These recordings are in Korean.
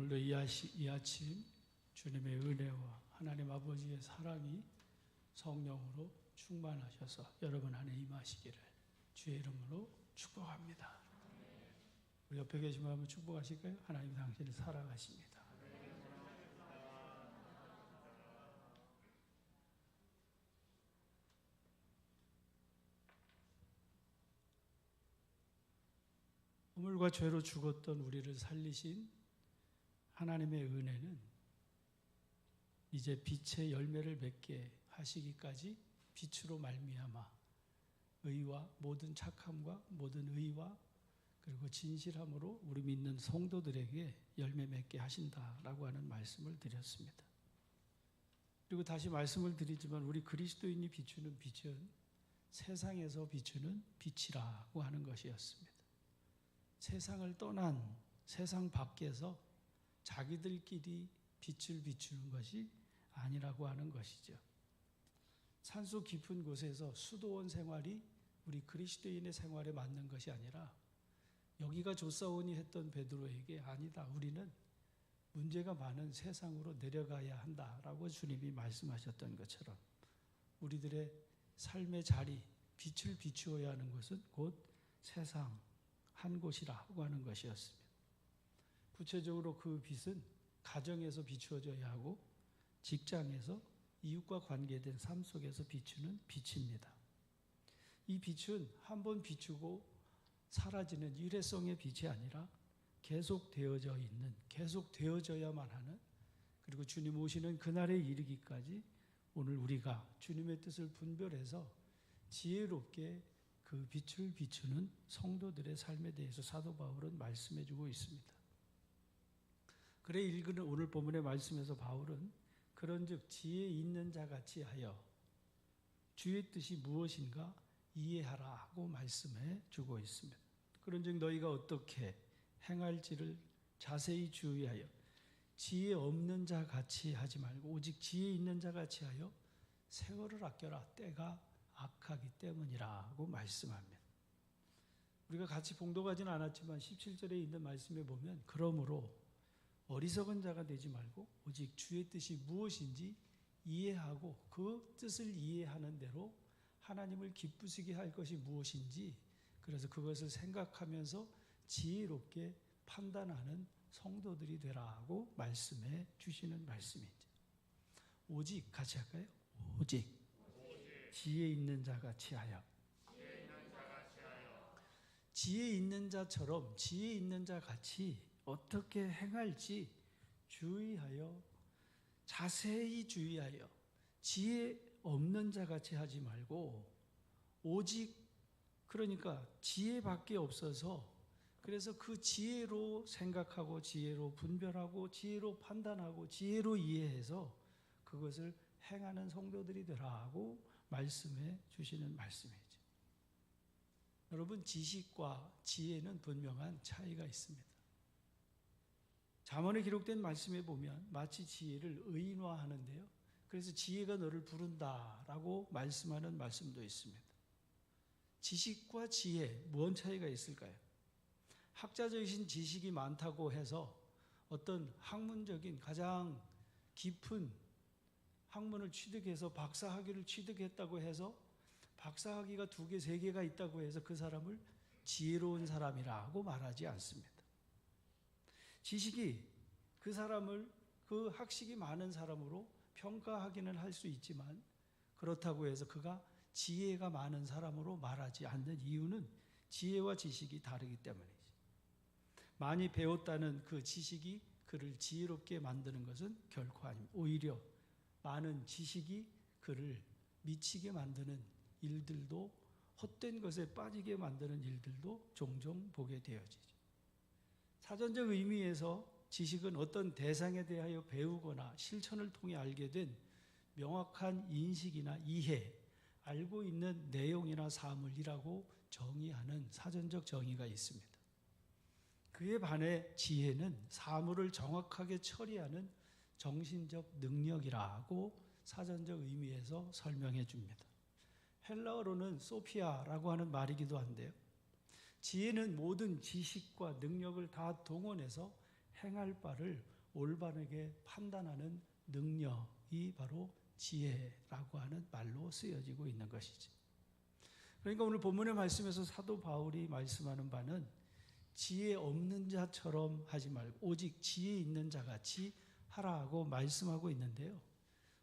오늘도 이 아침 주님의 은혜와 하나님 아버지의 사랑이 성령으로 충만하셔서 여러분 안에 임하시기를 주의 이름으로 축복합니다. 우리 옆에 계신 분 한번 축복하실까요? 하나님 당신을 사랑하십니다. 허물과 죄로 죽었던 우리를 살리신 하나님의 은혜는 이제 빛의 열매를 맺게 하시기까지 빛으로 말미암아 의와 모든 착함과 모든 의와 그리고 진실함으로 우리 믿는 성도들에게 열매 맺게 하신다라고 하는 말씀을 드렸습니다. 그리고 다시 말씀을 드리지만 우리 그리스도인이 비추는 빛은 세상에서 비추는 빛이라고 하는 것이었습니다. 세상을 떠난 세상 밖에서 자기들끼리 빛을 비추는 것이 아니라고 하는 것이죠. 산속 깊은 곳에서 수도원 생활이 우리 그리스도인의 생활에 맞는 것이 아니라 여기가 좋사오니 했던 베드로에게 아니다. 우리는 문제가 많은 세상으로 내려가야 한다라고 주님이 말씀하셨던 것처럼 우리들의 삶의 자리, 빛을 비추어야 하는 것은 곧 세상 한 곳이라고 하는 것이었습니다. 구체적으로 그 빛은 가정에서 비추어져야 하고 직장에서 이웃과 관계된 삶 속에서 비추는 빛입니다. 이 빛은 한번 비추고 사라지는 일회성의 빛이 아니라 계속 되어져 있는, 계속 되어져야만 하는, 그리고 주님 오시는 그날에 이르기까지 오늘 우리가 주님의 뜻을 분별해서 지혜롭게 그 빛을 비추는 성도들의 삶에 대해서 사도 바울은 말씀해 주고 있습니다. 그래 읽는 오늘 본문의 말씀에서 바울은 그런즉 지혜 있는 자같이 하여 주의 뜻이 무엇인가 이해하라고 말씀해 주고 있습니다. 그런즉 너희가 어떻게 행할지를 자세히 주의하여 지혜 없는 자같이 하지 말고 오직 지혜 있는 자같이 하여 세월을 아껴라. 때가 악하기 때문이라고 말씀합니다. 우리가 같이 봉독하지는 않았지만 17절에 있는 말씀에 보면 그러므로 어리석은 자가 되지 말고 오직 주의 뜻이 무엇인지 이해하고 그 뜻을 이해하는 대로 하나님을 기쁘시게 할 것이 무엇인지 그래서 그것을 생각하면서 지혜롭게 판단하는 성도들이 되라고 말씀해 주시는 말씀이죠. 오직 같이 할까요? 오직 지혜 있는 자같이 하여 지혜 있는 자처럼 지혜 있는 자같이 어떻게 행할지 주의하여 자세히 주의하여 지혜 없는 자같이 하지 말고 오직 그러니까 지혜밖에 없어서 그래서 그 지혜로 생각하고 지혜로 분별하고 지혜로 판단하고 지혜로 이해해서 그것을 행하는 성도들이 되라고 말씀해 주시는 말씀이죠. 여러분 지식과 지혜는 분명한 차이가 있습니다. 잠언에 기록된 말씀에 보면 마치 지혜를 의인화하는데요. 그래서 지혜가 너를 부른다라고 말씀하는 말씀도 있습니다. 지식과 지혜 무슨 차이가 있을까요? 학자적인 지식이 많다고 해서 어떤 학문적인 가장 깊은 학문을 취득해서 박사학위를 취득했다고 해서 박사학위가 2개, 3개가 있다고 해서 그 사람을 지혜로운 사람이라고 말하지 않습니다. 지식이 그 사람을 그 학식이 많은 사람으로 평가하기는 할 수 있지만 그렇다고 해서 그가 지혜가 많은 사람으로 말하지 않는 이유는 지혜와 지식이 다르기 때문이지. 많이 배웠다는 그 지식이 그를 지혜롭게 만드는 것은 결코 아닙니다. 오히려 많은 지식이 그를 미치게 만드는 일들도 헛된 것에 빠지게 만드는 일들도 종종 보게 되어지죠. 사전적 의미에서 지식은 어떤 대상에 대하여 배우거나 실천을 통해 알게 된 명확한 인식이나 이해, 알고 있는 내용이나 사물이라고 정의하는 사전적 정의가 있습니다. 그에 반해 지혜는 사물을 정확하게 처리하는 정신적 능력이라고 사전적 의미에서 설명해 줍니다. 헬라어로는 소피아라고 하는 말이기도 한데요. 지혜는 모든 지식과 능력을 다 동원해서 행할 바를 올바르게 판단하는 능력이 바로 지혜라고 하는 말로 쓰여지고 있는 것이지. 그러니까 오늘 본문의 말씀에서 사도 바울이 말씀하는 바는 지혜 없는 자처럼 하지 말고 오직 지혜 있는 자같이 하라고 말씀하고 있는데요.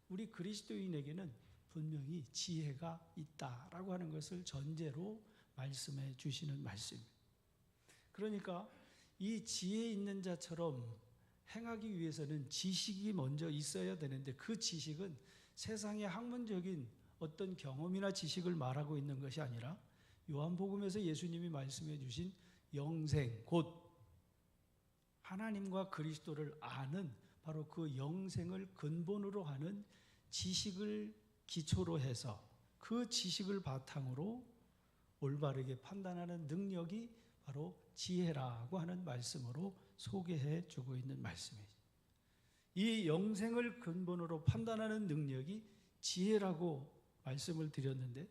우리 그리스도인에게는 분명히 지혜가 있다라고 하는 것을 전제로 말씀해 주시는 말씀입니다. 그러니까 이 지혜 있는 자처럼 행하기 위해서는 지식이 먼저 있어야 되는데 그 지식은 세상의 학문적인 어떤 경험이나 지식을 말하고 있는 것이 아니라 요한복음에서 예수님이 말씀해 주신 영생, 곧 하나님과 그리스도를 아는 바로 그 영생을 근본으로 하는 지식을 기초로 해서 그 지식을 바탕으로 올바르게 판단하는 능력이 바로 지혜라고 하는 말씀으로 소개해 주고 있는 말씀이죠. 이 영생을 근본으로 판단하는 능력이 지혜라고 말씀을 드렸는데,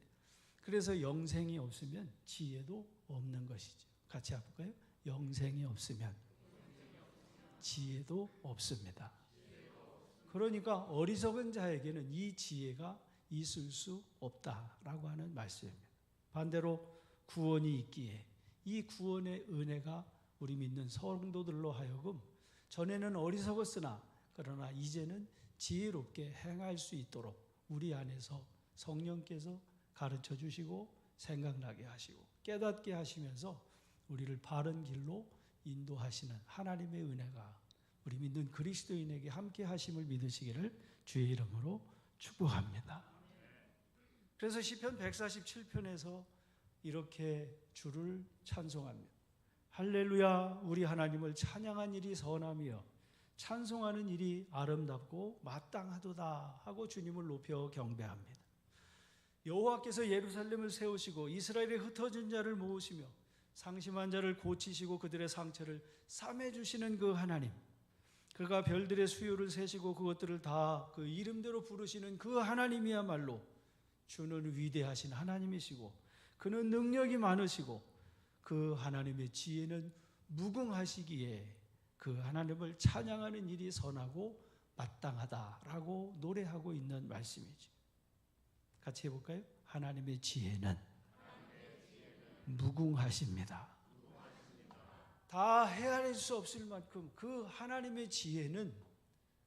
그래서 영생이 없으면 지혜도 없는 것이죠. 같이 해볼까요? 영생이 없으면 지혜도 없습니다. 그러니까 어리석은 자에게는 이 지혜가 있을 수 없다라고 하는 말씀입니다. 반대로 구원이 있기에 이 구원의 은혜가 우리 믿는 성도들로 하여금 전에는 어리석었으나 그러나 이제는 지혜롭게 행할 수 있도록 우리 안에서 성령께서 가르쳐 주시고 생각나게 하시고 깨닫게 하시면서 우리를 바른 길로 인도하시는 하나님의 은혜가 우리 믿는 그리스도인에게 함께 하심을 믿으시기를 주의 이름으로 축복합니다. 그래서 시편 147편에서 이렇게 주를 찬송합니다. 할렐루야, 우리 하나님을 찬양한 일이 선하며 찬송하는 일이 아름답고 마땅하도다 하고 주님을 높여 경배합니다. 여호와께서 예루살렘을 세우시고 이스라엘의 흩어진 자를 모으시며 상심한 자를 고치시고 그들의 상처를 싸매주시는 그 하나님, 그가 별들의 수요를 세시고 그것들을 다 그 이름대로 부르시는 그 하나님이야말로 주는 위대하신 하나님이시고 그는 능력이 많으시고 그 하나님의 지혜는 무궁하시기에 그 하나님을 찬양하는 일이 선하고 마땅하다라고 노래하고 있는 말씀이죠. 같이 해볼까요? 하나님의 지혜는 무궁하십니다. 다 헤아릴 수 없을 만큼 그 하나님의 지혜는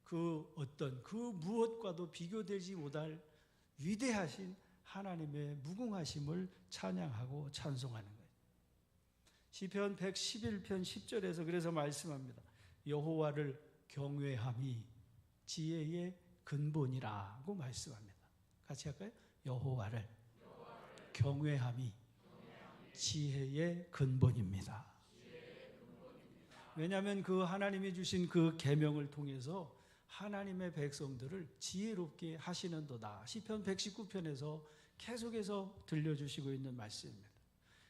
그 어떤 그 무엇과도 비교되지 못할 위대하신 하나님의 무궁하심을 찬양하고 찬송하는 거예요. 시편 111편 10절에서 그래서 말씀합니다. 여호와를 경외함이 지혜의 근본이라고 말씀합니다. 같이 할까요? 여호와를 경외함이 지혜의 근본입니다. 왜냐하면 그 하나님이 주신 그 계명을 통해서 하나님의 백성들을 지혜롭게 하시는도다. 시편 119편에서 계속해서 들려주시고 있는 말씀입니다.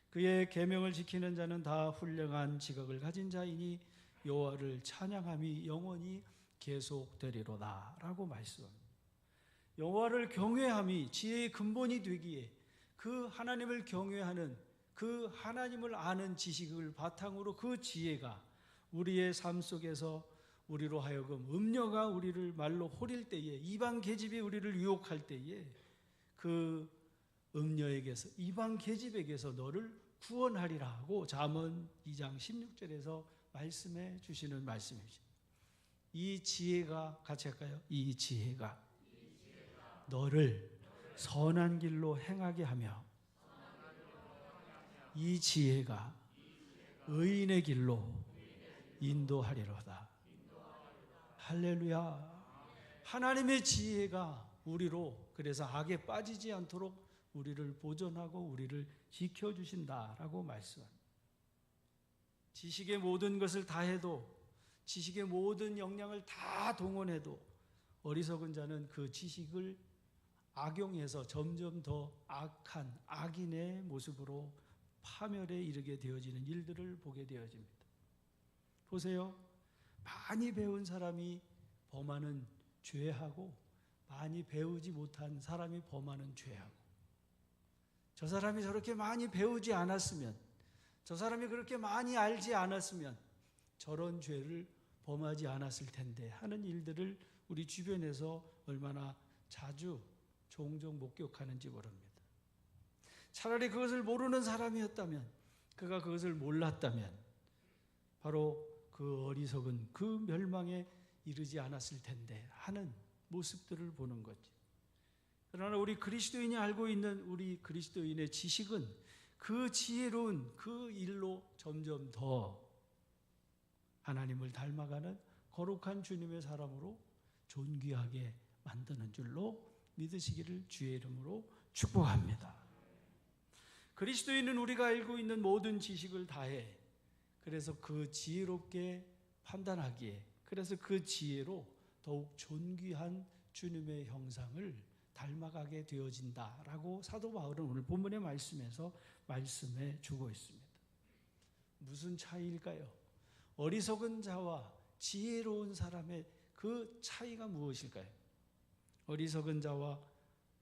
그의 계명을 지키는 자는 다 훌륭한 지각을 가진 자이니 여호와를 찬양함이 영원히 계속되리로다 라고 말씀합니다. 여호와를 경외함이 지혜의 근본이 되기에 그 하나님을 경외하는 그 하나님을 아는 지식을 바탕으로 그 지혜가 우리의 삶 속에서 우리로 하여금 음녀가 우리를 말로 호릴 때에 이방 계집이 우리를 유혹할 때에 그 음녀에게서 이방 계집에게서 너를 구원하리라고 잠언 2장 16절에서 말씀해 주시는 말씀이죠. 이 지혜가 같이 할까요? 이 지혜가 너를 선한 길로 행하게 하며 이 지혜가 의인의 길로 인도하리로다. 할렐루야. 하나님의 지혜가 우리로 그래서 악에 빠지지 않도록 우리를 보존하고 우리를 지켜주신다라고 말씀합니다. 지식의 모든 것을 다 해도 지식의 모든 역량을 다 동원해도 어리석은 자는 그 지식을 악용해서 점점 더 악한 악인의 모습으로 파멸에 이르게 되어지는 일들을 보게 되어집니다. 보세요. 많이 배운 사람이 범하는 죄하고 많이 배우지 못한 사람이 범하는 죄하고 저 사람이 저렇게 많이 배우지 않았으면 저 사람이 그렇게 많이 알지 않았으면 저런 죄를 범하지 않았을 텐데 하는 일들을 우리 주변에서 얼마나 자주 종종 목격하는지 모릅니다. 차라리 그것을 모르는 사람이었다면, 그가 그것을 몰랐다면 바로 그 어리석은 그 멸망에 이르지 않았을 텐데 하는 모습들을 보는 거죠. 그러나 우리 그리스도인이 알고 있는 우리 그리스도인의 지식은 그 지혜로운 그 일로 점점 더 하나님을 닮아가는 거룩한 주님의 사람으로 존귀하게 만드는 줄로 믿으시기를 주의 이름으로 축복합니다. 그리스도인은 우리가 알고 있는 모든 지식을 다해 그래서 그 지혜롭게 판단하기에, 그래서 그 지혜로 더욱 존귀한 주님의 형상을 닮아가게 되어진다라고 사도 바울은 오늘 본문의 말씀에서 말씀해 주고 있습니다. 무슨 차이일까요? 어리석은 자와 지혜로운 사람의 그 차이가 무엇일까요? 어리석은 자와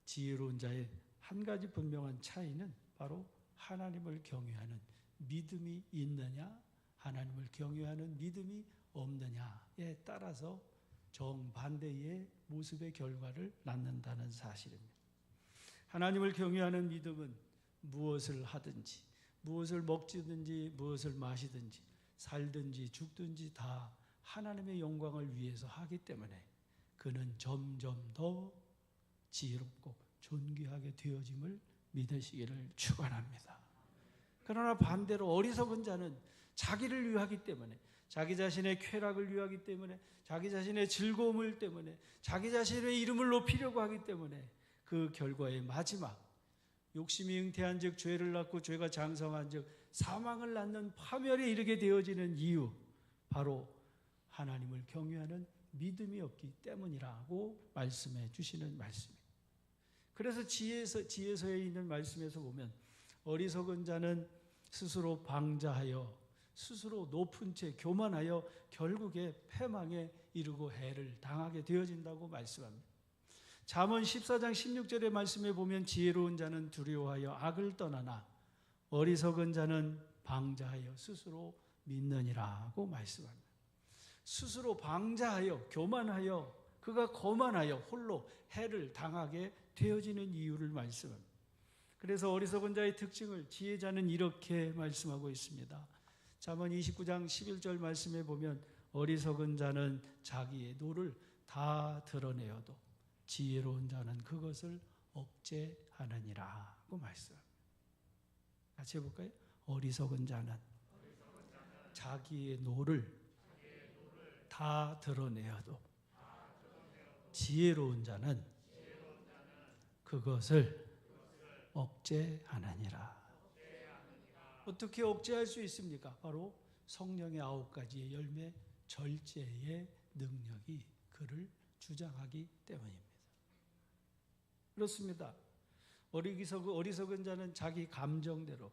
지혜로운 자의 한 가지 분명한 차이는 바로 하나님을 경외하는 믿음이 있느냐, 하나님을 경외하는 믿음이 없느냐에 따라서 정반대의 모습의 결과를 낳는다는 사실입니다. 하나님을 경외하는 믿음은 무엇을 하든지, 무엇을 먹든지, 무엇을 마시든지, 살든지 죽든지 다 하나님의 영광을 위해서 하기 때문에 그는 점점 더 지혜롭고 존귀하게 되어짐을 믿으시기를 축원합니다. 그러나 반대로 어리석은 자는 자기를 위하기 때문에, 자기 자신의 쾌락을 위하기 때문에, 자기 자신의 즐거움을 때문에, 자기 자신의 이름을 높이려고 하기 때문에 그 결과의 마지막, 욕심이 잉태한 즉 죄를 낳고 죄가 장성한 즉 사망을 낳는 파멸에 이르게 되어지는 이유, 바로 하나님을 경외하는 믿음이 없기 때문이라고 말씀해 주시는 말씀입니다. 그래서 지혜서에 있는 말씀에서 보면 어리석은 자는 스스로 방자하여 스스로 높은 채 교만하여 결국에 패망에 이르고 해를 당하게 되어진다고 말씀합니다. 잠언 14장 16절의 말씀에 보면 지혜로운 자는 두려워하여 악을 떠나나 어리석은 자는 방자하여 스스로 믿느니라고 말씀합니다. 스스로 방자하여 교만하여 그가 거만하여 홀로 해를 당하게 되어지는 이유를 말씀합니다. 그래서 어리석은 자의 특징을 지혜자는 이렇게 말씀하고 있습니다. 잠언 29장 11절 말씀에 보면 어리석은 자는 자기의 노를 다 드러내어도 지혜로운 자는 그것을 억제하느니라고 말씀합니다. 같이 해볼까요? 어리석은 자는 자기의 노를 다 드러내어도 지혜로운 자는 그것을 억제하느니라. 어떻게 억제할 수 있습니까? 바로 성령의 9가지의 열매 절제의 능력이 그를 주장하기 때문입니다. 그렇습니다. 어리석은 자는 자기 감정대로,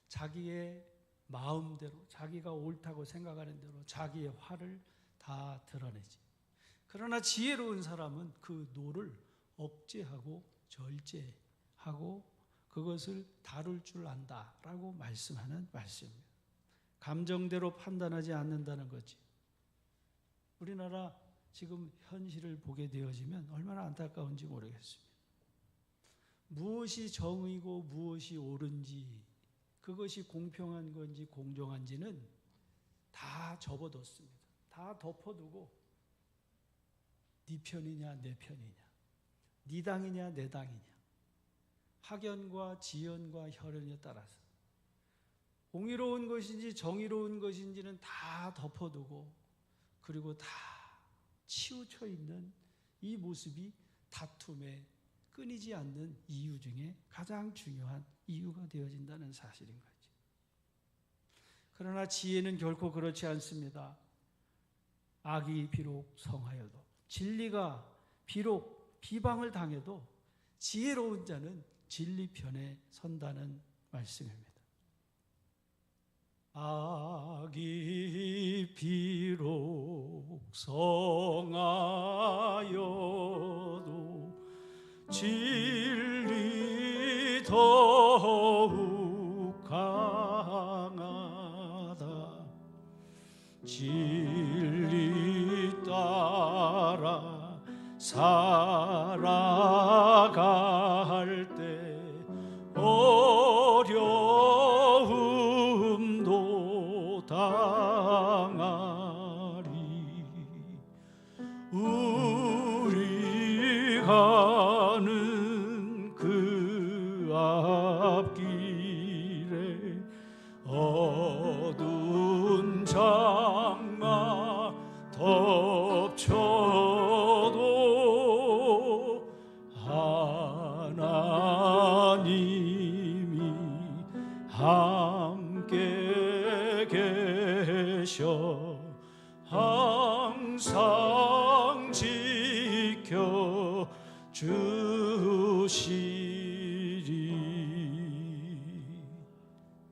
자기의 마음대로, 자기가 옳다고 생각하는 대로 자기의 화를 다 드러내지. 그러나 지혜로운 사람은 그 노를 억제하고 절제하고 그것을 다룰 줄 안다라고 말씀하는 말씀입니다. 감정대로 판단하지 않는다는 거지. 우리나라 지금 현실을 보게 되어지면 얼마나 안타까운지 모르겠습니다. 무엇이 정의고 무엇이 옳은지, 그것이 공평한 건지 공정한지는 다 접어뒀습니다. 다 덮어두고 네 편이냐 내 편이냐, 네 당이냐 내 당이냐, 학연과 지연과 혈연에 따라서 공의로운 것인지 정의로운 것인지는 다 덮어두고, 그리고 다 치우쳐 있는 이 모습이 다툼에 끊이지 않는 이유 중에 가장 중요한 이유가 되어진다는 사실인 거죠. 그러나 지혜는 결코 그렇지 않습니다. 악이 비록 성하여도, 진리가 비록 비방을 당해도 지혜로운 자는 진리 편에 선다는 말씀입니다. 악이 비록 성하여도 진리 더욱 강하다. 진리 살아갈 때 어려움도 당하리. 우리 가는 그 앞길에 어두운 장마 덮쳐도 하나님이 함께 계셔 항상 지켜 주시리.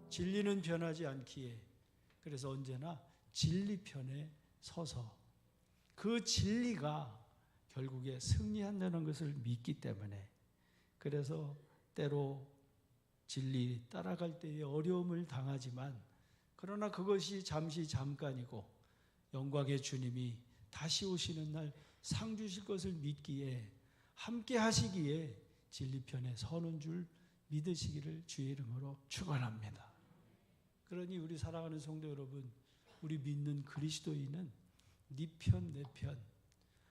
진리는 변하지 않기에 그래서 언제나 진리 편에 서서 그 진리가 결국에 승리한다는 것을 믿기 때문에, 그래서 때로 진리 따라갈 때에 어려움을 당하지만 그러나 그것이 잠시 잠깐이고 영광의 주님이 다시 오시는 날 상 주실 것을 믿기에 함께 하시기에 진리 편에 서는 줄 믿으시기를 주의 이름으로 축원합니다. 그러니 우리 사랑하는 성도 여러분, 우리 믿는 그리스도인은 네 편, 내 편,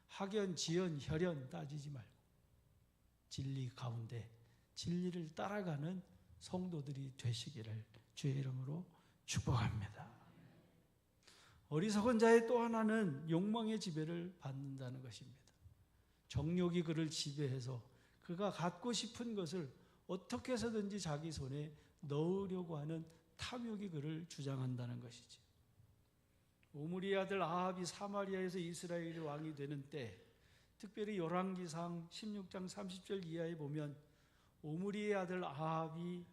학연, 지연, 혈연 따지지 말고 진리 가운데 진리를 따라가는 성도들이 되시기를 주의 이름으로 축복합니다. 어리석은 자의 또 하나는 욕망의 지배를 받는다는 것입니다. 정욕이 그를 지배해서 그가 갖고 싶은 것을 어떻게 해서든지 자기 손에 넣으려고 하는 탐욕이 그를 주장한다는 것이죠. 오므리의 아들 아합이 사마리아에서 이스라엘의 왕이 되는 때, 특별히 열왕기상 16장 30절 이하에 보면 오므리의 아들 아합이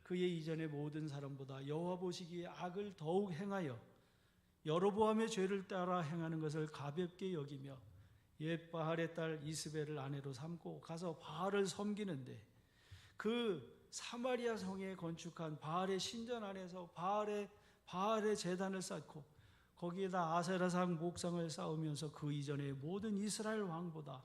그의 이전의 모든 사람보다 여호와 보시기에 악을 더욱 행하여 여로보암의 죄를 따라 행하는 것을 가볍게 여기며 옛 바알의 딸 이스벨을 아내로 삼고 가서 바알을 섬기는데, 그 사마리아 성에 건축한 바알의 신전 안에서 바알의 제단을 쌓고 거기에다 아세라상 목상을 쌓으면서 그 이전의 모든 이스라엘 왕보다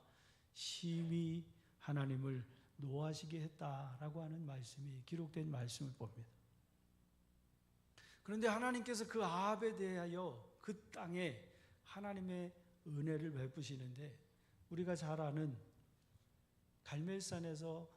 심히 하나님을 노하시게 했다라고 하는 말씀이 기록된 말씀을 봅니다. 그런데 하나님께서 그 아합에 대하여 그 땅에 하나님의 은혜를 베푸시는데, 우리가 잘 아는 갈멜산에서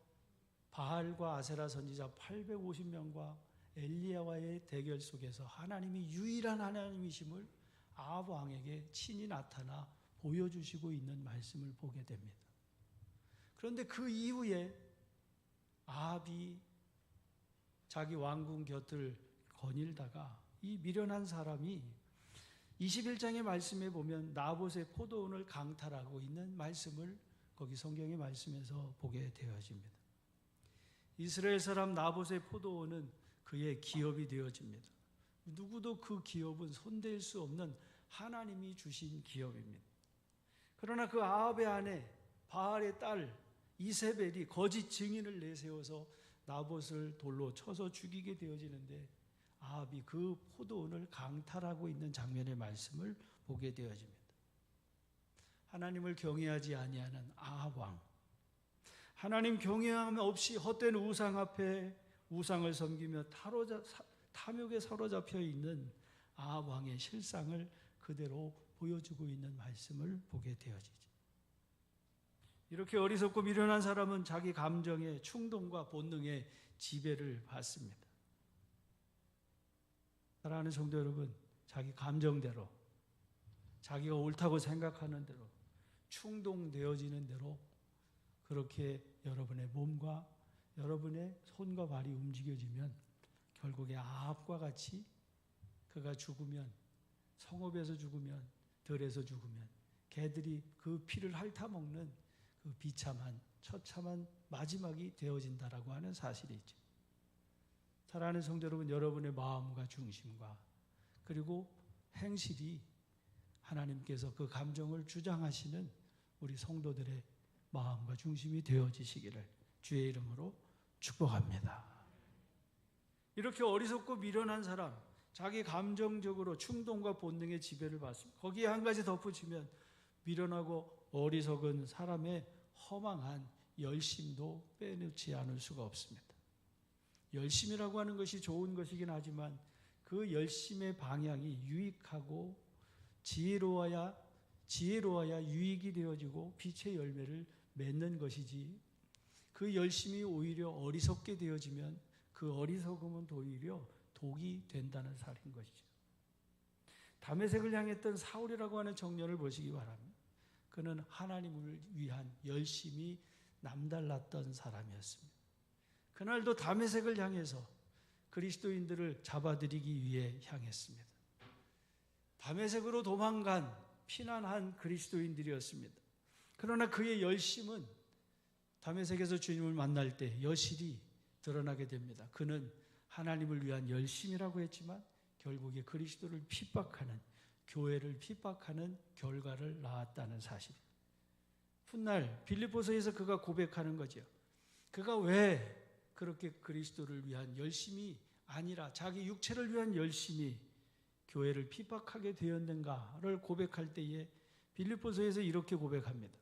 바알과 아세라 선지자 850명과 엘리야와의 대결 속에서 하나님이 유일한 하나님이심을 아합 왕에게 친히 나타나 보여주시고 있는 말씀을 보게 됩니다. 그런데 그 이후에 아합이 자기 왕궁 곁을 거닐다가 이 미련한 사람이 21장의 말씀에 보면 나봇의 포도원을 강탈하고 있는 말씀을 거기 성경의 말씀에서 보게 되어집니다. 이스라엘 사람 나봇의 포도원은 그의 기업이 되어집니다. 누구도 그 기업은 손댈 수 없는 하나님이 주신 기업입니다. 그러나 그 아합의 아내 바알의 딸 이세벨이 거짓 증인을 내세워서 나봇을 돌로 쳐서 죽이게 되어지는데, 아합이 그 포도원을 강탈하고 있는 장면의 말씀을 보게 되어집니다. 하나님을 경외하지 아니하는 아합 왕, 하나님 경외함 없이 헛된 우상 앞에 우상을 섬기며 탐욕에 사로잡혀 있는 아합 왕의 실상을 그대로 보여주고 있는 말씀을 보게 되어지죠. 이렇게 어리석고 미련한 사람은 자기 감정의 충동과 본능의 지배를 받습니다. 사랑하는 성도 여러분, 자기 감정대로, 자기가 옳다고 생각하는 대로, 충동되어지는 대로 그렇게 여러분의 몸과 여러분의 손과 발이 움직여지면 결국에 아합과 같이 그가 죽으면, 성읍에서 죽으면, 들에서 죽으면 개들이 그 피를 핥아먹는 그 비참한 처참한 마지막이 되어진다라고 하는 사실이죠. 사랑하는 성도 여러분, 여러분의 마음과 중심과 그리고 행실이 하나님께서 그 감정을 주장하시는 우리 성도들의 마음과 중심이 되어지시기를 주의 이름으로 축복합니다. 이렇게 어리석고 미련한 사람, 자기 감정적으로 충동과 본능의 지배를 받습니다. 거기에 한 가지 덧붙이면 미련하고 어리석은 사람의 허망한 열심도 빼놓지 않을 수가 없습니다. 열심이라고 하는 것이 좋은 것이긴 하지만 그 열심의 방향이 유익하고 지혜로워야 유익이 되어지고 빛의 열매를 맺는 것이지, 그 열심이 오히려 어리석게 되어지면 그 어리석음은 오히려 독이 된다는 사실인 것이죠. 다메섹을 향했던 사울이라고 하는 청년을 보시기 바랍니다. 그는 하나님을 위한 열심이 남달랐던 사람이었습니다. 그날도 다메섹을 향해서 그리스도인들을 잡아들이기 위해 향했습니다. 다메섹으로 도망간 피난한 그리스도인들이었습니다. 그러나 그의 열심은 다메섹에서 주님을 만날 때 여실히 드러나게 됩니다. 그는 하나님을 위한 열심이라고 했지만 결국에 그리스도를 핍박하는, 교회를 핍박하는 결과를 낳았다는 사실. 훗날 빌립보서에서 그가 고백하는 거죠. 그가 왜 그렇게 그리스도를 위한 열심이 아니라 자기 육체를 위한 열심이 교회를 핍박하게 되었는가를 고백할 때에 빌립보서에서 이렇게 고백합니다.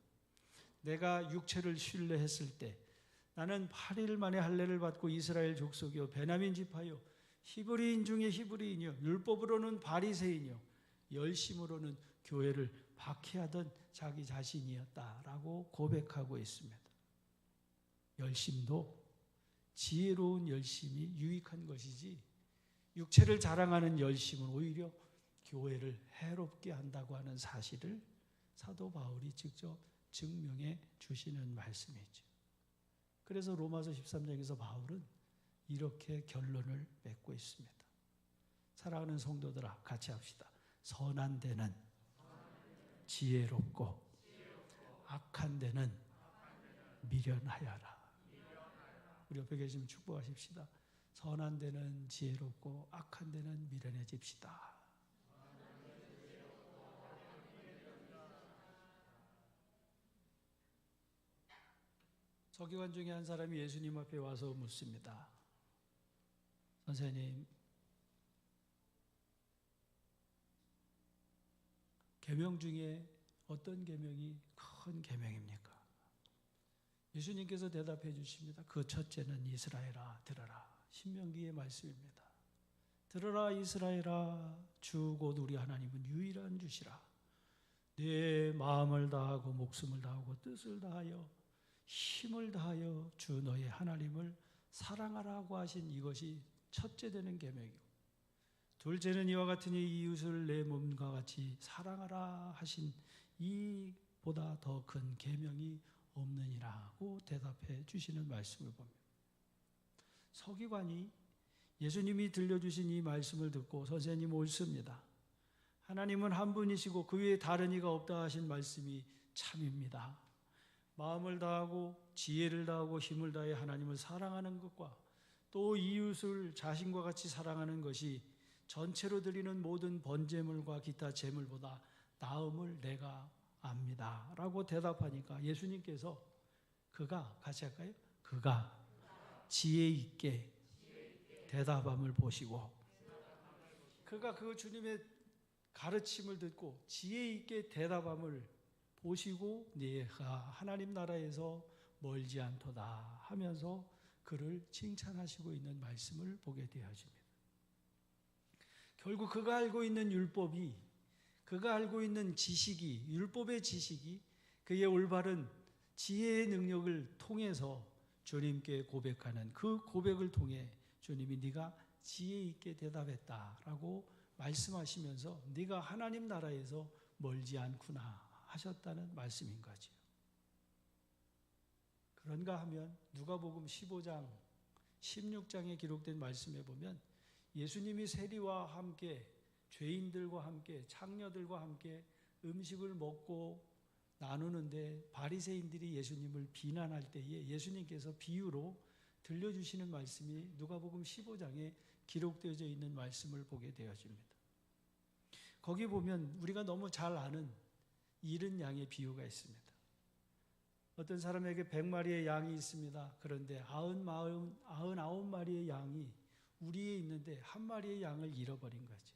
내가 육체를 신뢰했을 때 나는 8일 만에 할례를 받고 이스라엘 족속이요 베냐민 지파요 히브리인 중에 히브리인이요 율법으로는 바리새인이요 열심으로는 교회를 박해하던 자기 자신이었다라고 고백하고 있습니다. 열심도 지혜로운 열심이 유익한 것이지 육체를 자랑하는 열심은 오히려 교회를 해롭게 한다고 하는 사실을 사도 바울이 직접 증명해 주시는 말씀이죠. 그래서 로마서 13장에서 바울은 이렇게 결론을 맺고 있습니다. 사랑하는 성도들아, 같이 합시다. 선한 데는 지혜롭고 악한 데는 미련하여라. 우리 옆에 계시면 축복하십시다. 선한 데는 지혜롭고 악한 데는 미련해집시다. 서기관 중에 한 사람이 예수님 앞에 와서 묻습니다. 선생님, 계명 중에 어떤 계명이 큰 계명입니까? 예수님께서 대답해 주십니다. 그 첫째는 이스라엘아 들어라. 신명기의 말씀입니다. 들어라 이스라엘아, 주 곧 우리 하나님은 유일한 주시라. 내 마음을 다하고 목숨을 다하고 뜻을 다하여 힘을 다하여 주 너의 하나님을 사랑하라고 하신 이것이 첫째 되는 계명이고, 둘째는 이와 같으니 이웃을 내 몸과 같이 사랑하라 하신 이보다 더 큰 계명이 없느니라고 대답해 주시는 말씀을 봅니다. 서기관이 예수님이 들려주신 이 말씀을 듣고 선생님 옳습니다. 하나님은 한 분이시고 그 외에 다른 이가 없다 하신 말씀이 참입니다. 마음을 다하고 지혜를 다하고 힘을 다해 하나님을 사랑하는 것과 또 이웃을 자신과 같이 사랑하는 것이 전체로 드리는 모든 번제물과 기타 제물보다 나음을 내가 압니다 라고 대답하니까 예수님께서 그가, 같이 할까요? 그가 지혜 있게 대답함을 보시고, 그가 그 주님의 가르침을 듣고 지혜 있게 대답함을 보시고 네가 하나님 나라에서 멀지 않도다 하면서 그를 칭찬하시고 있는 말씀을 보게 되어집니다. 결국 그가 알고 있는 율법이, 그가 알고 있는 지식이, 율법의 지식이 그의 올바른 지혜의 능력을 통해서 주님께 고백하는 그 고백을 통해 주님이 네가 지혜 있게 대답했다라고 말씀하시면서 네가 하나님 나라에서 멀지 않구나 하셨다는 말씀인 거죠. 그런가 하면 누가복음 15장, 16장에 기록된 말씀에 보면 예수님이 세리와 함께, 죄인들과 함께, 창녀들과 함께 음식을 먹고 나누는데 바리새인들이 예수님을 비난할 때에 예수님께서 비유로 들려주시는 말씀이 누가복음 15장에 기록되어져 있는 말씀을 보게 되어집니다. 거기 보면 우리가 너무 잘 아는 잃은 양의 비유가 있습니다. 어떤 사람에게 100마리의 양이 있습니다. 그런데 99마리의 양이 우리에 있는데 한 마리의 양을 잃어버린 거죠.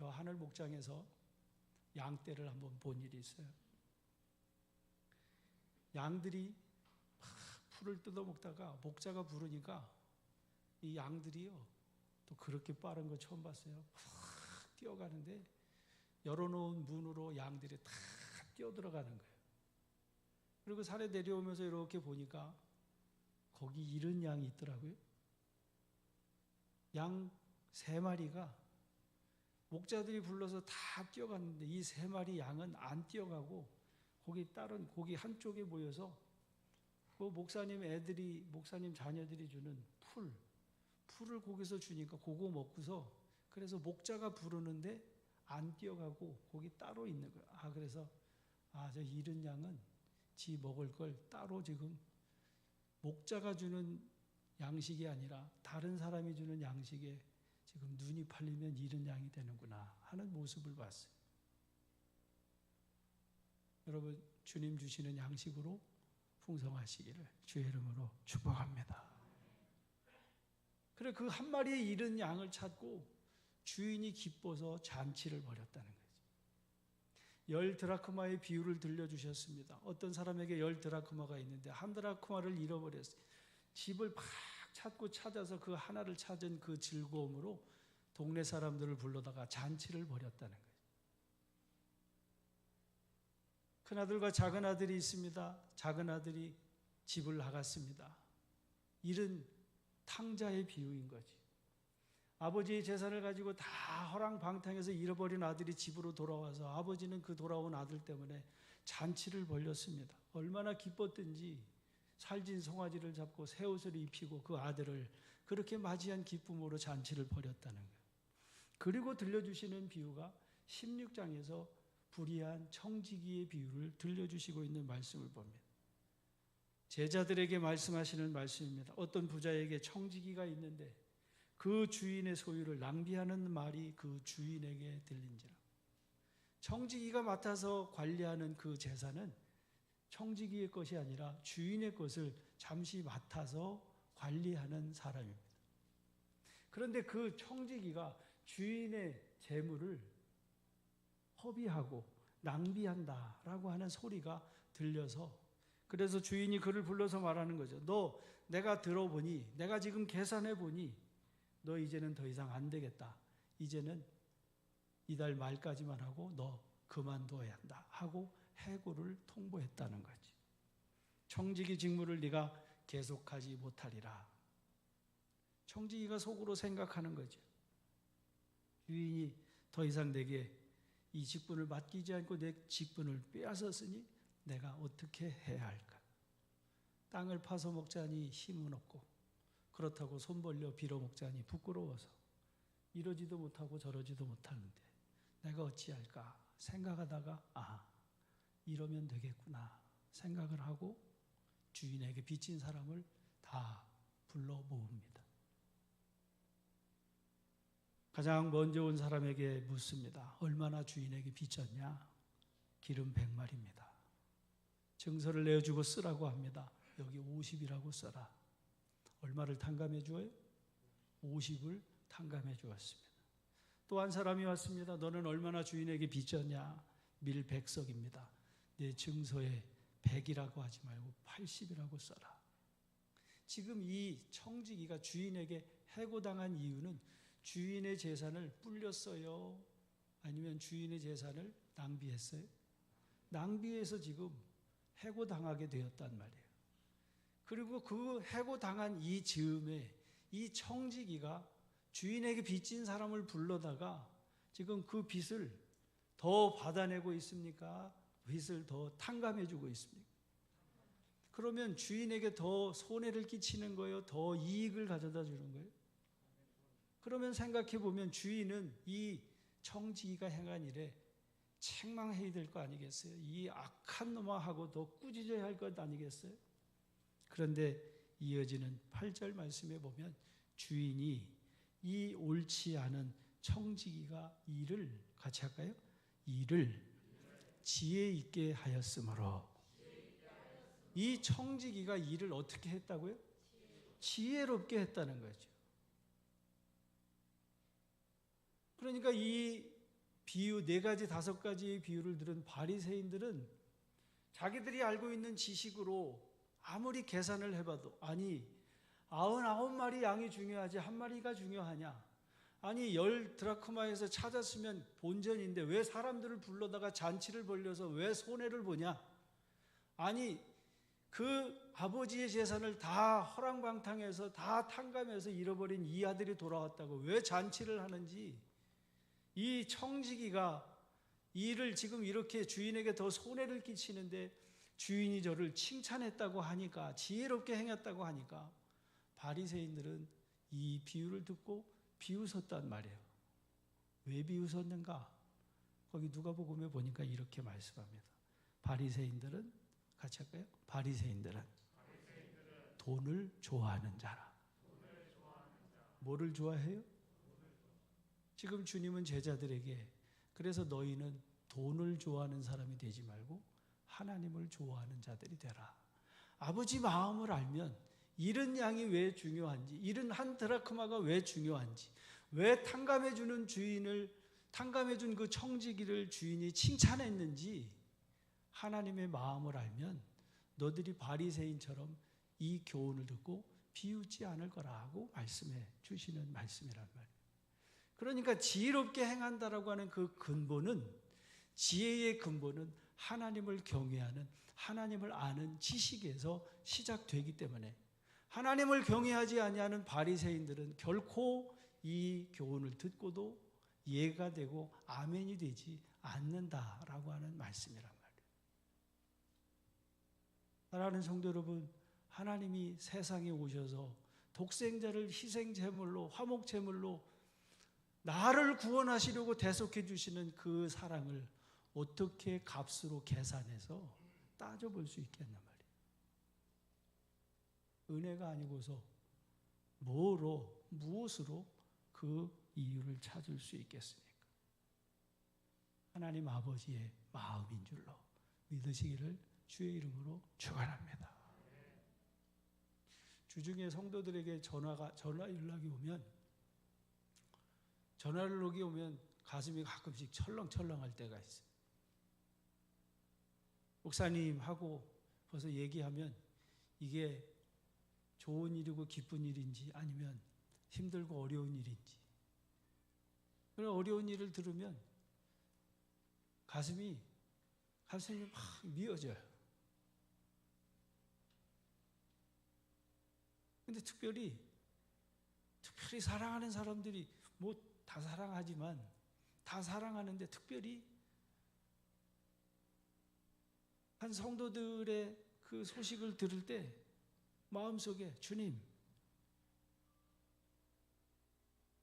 저 하늘 목장에서 양떼를 한번 본 일이 있어요. 양들이 막 풀을 뜯어먹다가 목자가 부르니까 이 양들이요, 또 그렇게 빠른 거 처음 봤어요. 막 뛰어가는데 열어놓은 문으로 양들이 다 뛰어들어가는 거예요. 그리고 산에 내려오면서 이렇게 보니까 거기 잃은 양이 있더라고요. 양 3마리가 목자들이 불러서 다 뛰어갔는데 이 3마리 양은 안 뛰어가고 거기 한쪽에 모여서 그 목사님 자녀들이 주는 풀을 거기서 주니까 그거 먹고서, 그래서 목자가 부르는데 안 뛰어가고 거기 따로 있는 거예요. 그래서 저 잃은 양은 지 먹을 걸 따로 지금 목자가 주는 양식이 아니라 다른 사람이 주는 양식에 지금 눈이 팔리면 잃은 양이 되는구나 하는 모습을 봤어요. 여러분, 주님 주시는 양식으로 풍성하시기를 주의 이름으로 축복합니다. 그래, 그 한 마리의 잃은 양을 찾고 주인이 기뻐서 잔치를 벌였다는 거죠. 10드라크마의 비유를 들려주셨습니다. 어떤 사람에게 10드라크마가 있는데 1드라크마를 잃어버렸어요. 집을 막 찾고 찾아서 그 하나를 찾은 그 즐거움으로 동네 사람들을 불러다가 잔치를 벌였다는 거예요. 큰아들과 작은아들이 있습니다. 작은아들이 집을 나갔습니다. 잃은 탕자의 비유인 거지. 아버지의 재산을 가지고 다 허랑방탕해서 잃어버린 아들이 집으로 돌아와서 아버지는 그 돌아온 아들 때문에 잔치를 벌였습니다. 얼마나 기뻤든지 살진 송아지를 잡고 새 옷을 입히고 그 아들을 그렇게 맞이한 기쁨으로 잔치를 벌였다는 거예요. 그리고 들려주시는 비유가 16장에서 불의한 청지기의 비유를 들려주시고 있는 말씀을 봅니다. 제자들에게 말씀하시는 말씀입니다. 어떤 부자에게 청지기가 있는데 그 주인의 소유를 낭비하는 말이 그 주인에게 들린지라. 청지기가 맡아서 관리하는 그 재산은 청지기의 것이 아니라 주인의 것을 잠시 맡아서 관리하는 사람입니다. 그런데 그 청지기가 주인의 재물을 허비하고 낭비한다라고 하는 소리가 들려서, 그래서 주인이 그를 불러서 말하는 거죠. 너 내가 들어보니, 내가 지금 계산해 보니 너 이제는 더 이상 안 되겠다. 이제는 이달 말까지만 하고 너 그만둬야 한다 하고 해고를 통보했다는 거지. 청지기 직무를 네가 계속하지 못하리라. 청지기가 속으로 생각하는 거죠. 주인이 더 이상 내게 이 직분을 맡기지 않고 내 직분을 빼앗았으니 내가 어떻게 해야 할까? 땅을 파서 먹자니 힘은 없고 그렇다고 손 벌려 빌어먹자니 부끄러워서 이러지도 못하고 저러지도 못하는데 내가 어찌할까 생각하다가 이러면 되겠구나 생각을 하고 주인에게 빚진 사람을 다 불러 모읍니다. 가장 먼저 온 사람에게 묻습니다. 얼마나 주인에게 빚졌냐? 기름 100마리입니다. 증서를 내어주고 쓰라고 합니다. 여기 50이라고 써라. 얼마를 탕감해 주어요? 50을 탕감해 주었습니다. 또 한 사람이 왔습니다. 너는 얼마나 주인에게 빚졌냐? 밀 100석입니다. 내 증서에 100이라고 하지 말고 80이라고 써라. 지금 이 청지기가 주인에게 해고당한 이유는 주인의 재산을 불렸어요? 아니면 주인의 재산을 낭비했어요? 낭비해서 지금 해고당하게 되었단 말이에요. 그리고 그 해고당한 이 즈음에 이 청지기가 주인에게 빚진 사람을 불러다가 지금 그 빚을 더 받아내고 있습니까? 빚을 더 탕감해주고 있습니까? 그러면 주인에게 더 손해를 끼치는 거예요? 더 이익을 가져다 주는 거예요? 그러면 생각해 보면 주인은 이 청지기가 행한 일에 책망해야 될 거 아니겠어요? 이 악한 놈아하고 더 꾸짖어야 할 것 아니겠어요? 그런데 이어지는 8절 말씀에 보면 주인이 이 옳지 않은 청지기가 일을 같이 할까요? 일을 지혜 있게 하였으므로. 이 청지기가 일을 어떻게 했다고요? 지혜롭게 했다는 거죠. 그러니까 이 비유 4가지 5가지의 비유를 들은 바리새인들은 자기들이 알고 있는 지식으로 아무리 계산을 해봐도, 아니 99마리 양이 중요하지 한 마리가 중요하냐, 아니 10드라크마에서 찾았으면 본전인데 왜 사람들을 불러다가 잔치를 벌려서 왜 손해를 보냐, 아니 그 아버지의 재산을 다 허랑방탕해서 다 탕감해서 잃어버린 이 아들이 돌아왔다고 왜 잔치를 하는지, 이 청지기가 이를 지금 이렇게 주인에게 더 손해를 끼치는데 주인이 저를 칭찬했다고 하니까, 지혜롭게 행했다고 하니까 바리새인들은 이 비유를 듣고 비웃었단 말이에요. 왜 비웃었는가? 거기 누가복음에 보니까 이렇게 말씀합니다. 바리새인들은, 같이 할까요? 바리새인들은 돈을 좋아하는 자라. 뭐를 좋아해요? 지금 주님은 제자들에게, 그래서 너희는 돈을 좋아하는 사람이 되지 말고 하나님을 좋아하는 자들이 되라. 아버지 마음을 알면 잃은 양이 왜 중요한지, 잃은 한 드라크마가 왜 중요한지, 왜 탕감해주는 주인을, 탕감해준 그 청지기를 주인이 칭찬했는지 하나님의 마음을 알면 너들이 바리새인처럼 이 교훈을 듣고 비웃지 않을 거라고 말씀해 주시는 말씀이란 말이에요. 그러니까 지혜롭게 행한다라고 하는 그 근본은, 지혜의 근본은 하나님을 경외하는, 하나님을 아는 지식에서 시작되기 때문에 하나님을 경외하지 아니하는 바리새인들은 결코 이 교훈을 듣고도 이해가 되고 아멘이 되지 않는다라고 하는 말씀이란 말이에요. 사랑하는 성도 여러분, 하나님이 세상에 오셔서 독생자를 희생제물로, 화목제물로 나를 구원하시려고 대속해 주시는 그 사랑을 어떻게 값으로 계산해서 따져볼 수 있겠단 말이에요. 은혜가 아니고서 뭐로, 무엇으로 그 이유를 찾을 수 있겠습니까? 하나님 아버지의 마음인 줄로 믿으시기를 주의 이름으로 축원합니다. 주중에 성도들에게 전화 연락이 오면, 전화 연락이 오면 가슴이 가끔씩 철렁철렁할 때가 있어요. 목사님 하고 벌써 얘기하면 이게 좋은 일이고 기쁜 일인지 아니면 힘들고 어려운 일인지, 그런 어려운 일을 들으면 가슴이 막 미어져요. 근데 특별히 사랑하는 사람들이 뭐 다 사랑하지만, 다 사랑하는데 특별히 한 성도들의 그 소식을 들을 때 마음속에 주님,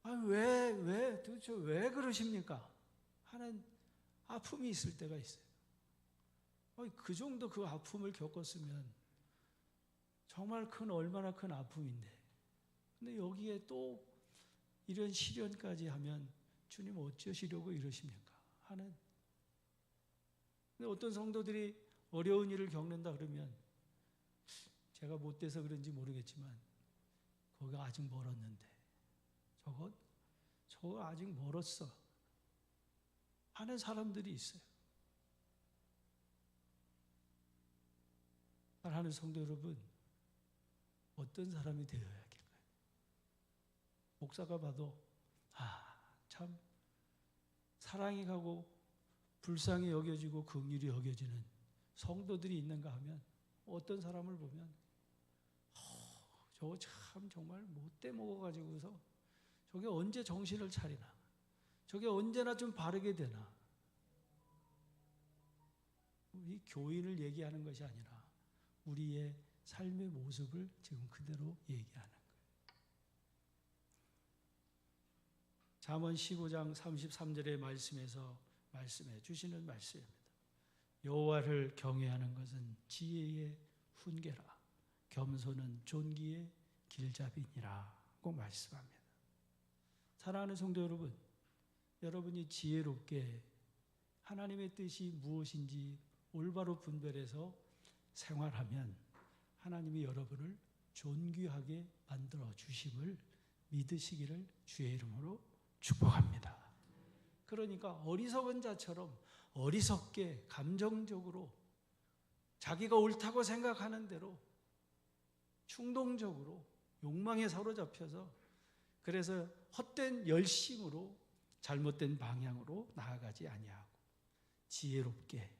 도대체 왜 그러십니까? 하는 아픔이 있을 때가 있어요. 그 정도 그 아픔을 겪었으면 정말 얼마나 큰 아픔인데, 근데 여기에 또 이런 시련까지 하면 주님 어쩌시려고 이러십니까? 하는. 근데 어떤 성도들이 어려운 일을 겪는다 그러면 제가 못돼서 그런지 모르겠지만 거기가 아직 멀었는데, 저거 아직 멀었어 하는 사람들이 있어요. 사랑하는 성도 여러분, 어떤 사람이 되어야 할까요? 목사가 봐도 참 사랑이 가고 불쌍히 여겨지고 긍휼히 여겨지는 성도들이 있는가 하면, 어떤 사람을 보면 저거 참 정말 못돼 먹어가지고서 저게 언제 정신을 차리나, 저게 언제나 좀 바르게 되나. 이 교인을 얘기하는 것이 아니라 우리의 삶의 모습을 지금 그대로 얘기하는 거예요. 잠언 15장 33절의 말씀에서 말씀해 주시는 말씀입니다. 여호와를 경외하는 것은 지혜의 훈계라, 겸손은 존귀의 길잡이니라고 말씀합니다. 사랑하는 성도 여러분, 여러분이 지혜롭게 하나님의 뜻이 무엇인지 올바로 분별해서 생활하면 하나님이 여러분을 존귀하게 만들어 주심을 믿으시기를 주의 이름으로 축복합니다. 그러니까 어리석은 자처럼 어리석게 감정적으로 자기가 옳다고 생각하는 대로 충동적으로 욕망에 사로잡혀서 그래서 헛된 열심으로 잘못된 방향으로 나아가지 아니하고 지혜롭게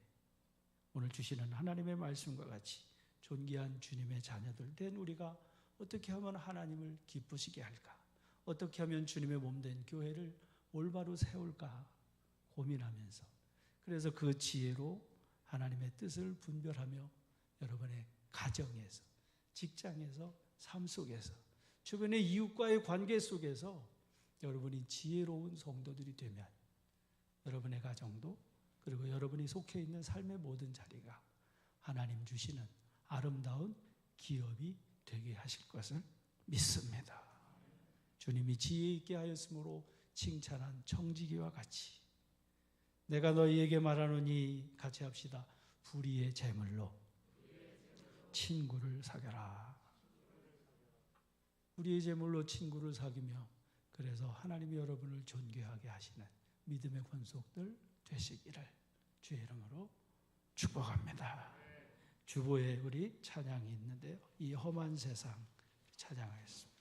오늘 주시는 하나님의 말씀과 같이 존귀한 주님의 자녀들 된 우리가 어떻게 하면 하나님을 기쁘시게 할까? 어떻게 하면 주님의 몸된 교회를 올바로 세울까 고민하면서 그래서 그 지혜로 하나님의 뜻을 분별하며 여러분의 가정에서 직장에서 삶 속에서 주변의 이웃과의 관계 속에서 여러분이 지혜로운 성도들이 되면 여러분의 가정도 그리고 여러분이 속해 있는 삶의 모든 자리가 하나님 주시는 아름다운 기업이 되게 하실 것을 믿습니다. 주님이 지혜 있게 하였으므로 칭찬한 청지기와 같이 내가 너희에게 말하노니 같이 합시다. 불의의 재물로 친구를 사겨라. 불의의 재물로 친구를 사귀며 그래서 하나님이 여러분을 존귀하게 하시는 믿음의 권속들 되시기를 주의 이름으로 축복합니다. 주보에 우리 찬양이 있는데요. 이 험한 세상 찬양하겠습니다.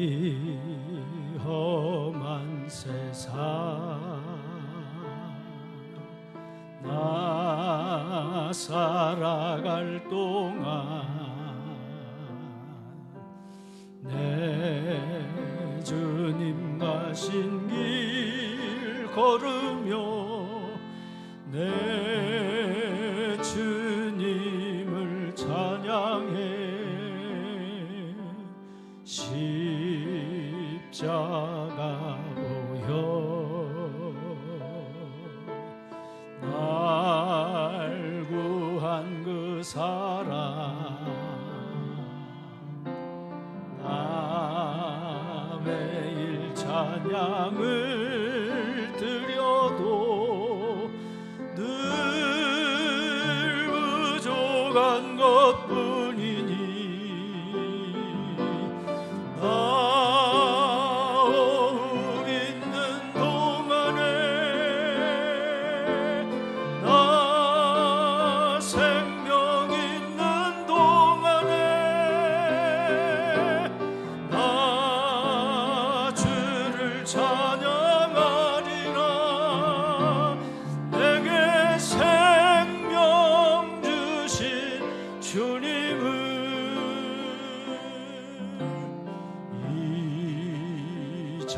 이 험한 세상 나 살아갈 동안 내 주님 가신 길 걸으며 내 주님을 찬양해 십자가 보여 날 구한 그 사랑 나 매일 찬양을 드려도 늘 부족한 것뿐이니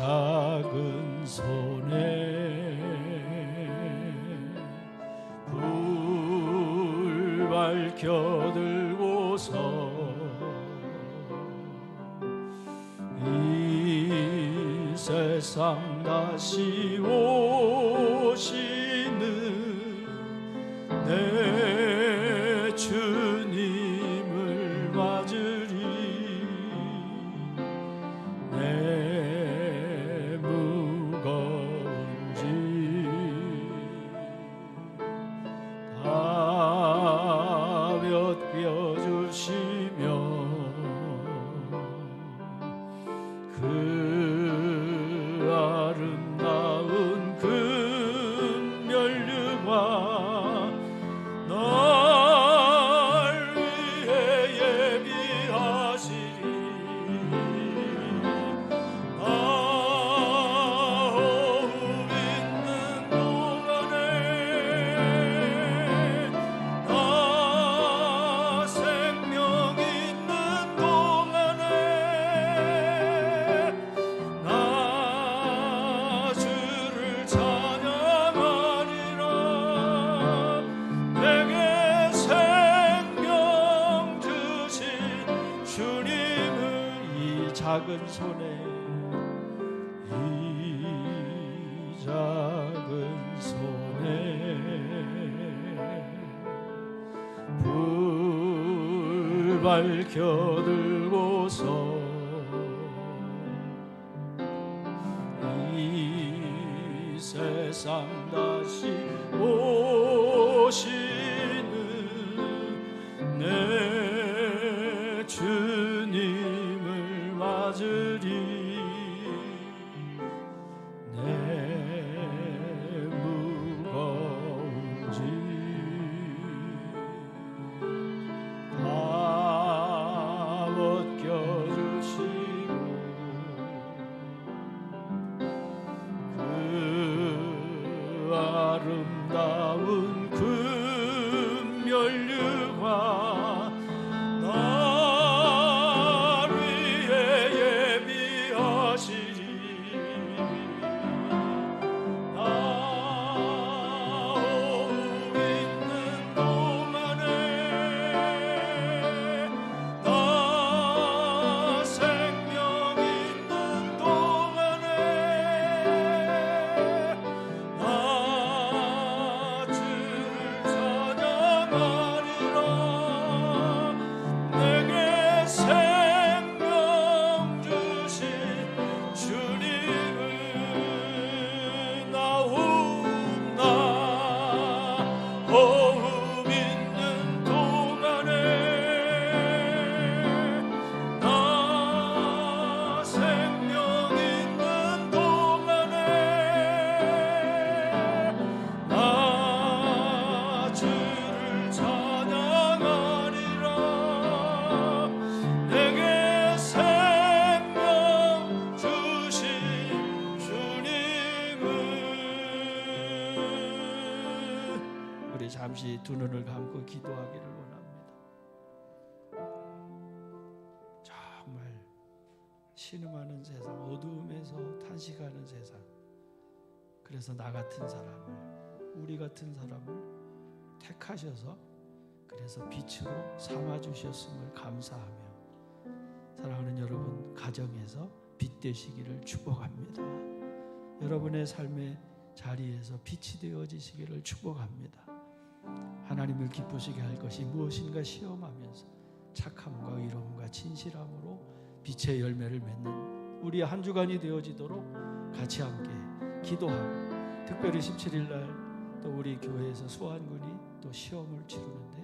작은 손에 불 밝혀 들고서 이 세상 다시 오시는 내 주님을 맞으리 내 무거운 짐 가볍게 주시며 그 아름다운 금면류가 날 위해 예비하시리 작은 손에 이 작은 손에 불 밝혀 들고서 이 세상 세상 다시 오시는 내 주님을 맞으리. 내 무거운 짐 다 벗겨주시고 그 아름다운 금면류관 날 위해 예비하시리. 잠시 두 눈을 감고 기도하기를 원합니다. 정말 신음하는 세상, 어두움에서 탄식하는 세상, 그래서 나 같은 사람을, 우리 같은 사람을 택하셔서 그래서 빛으로 삼아주셨음을 감사하며, 사랑하는 여러분, 가정에서 빛 되시기를 축복합니다. 여러분의 삶의 자리에서 빛이 되어지시기를 축복합니다. 하나님을 기쁘시게 할 것이 무엇인가 시험하면서 착함과 의로움과 진실함으로 빛의 열매를 맺는 우리 한 주간이 되어지도록 같이 함께 기도하고, 특별히 17일 날 또 우리 교회에서 수환군이 또 시험을 치르는데,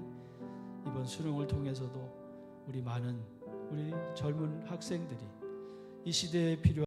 이번 수능을 통해서도 우리 많은 우리 젊은 학생들이 이 시대에 필요한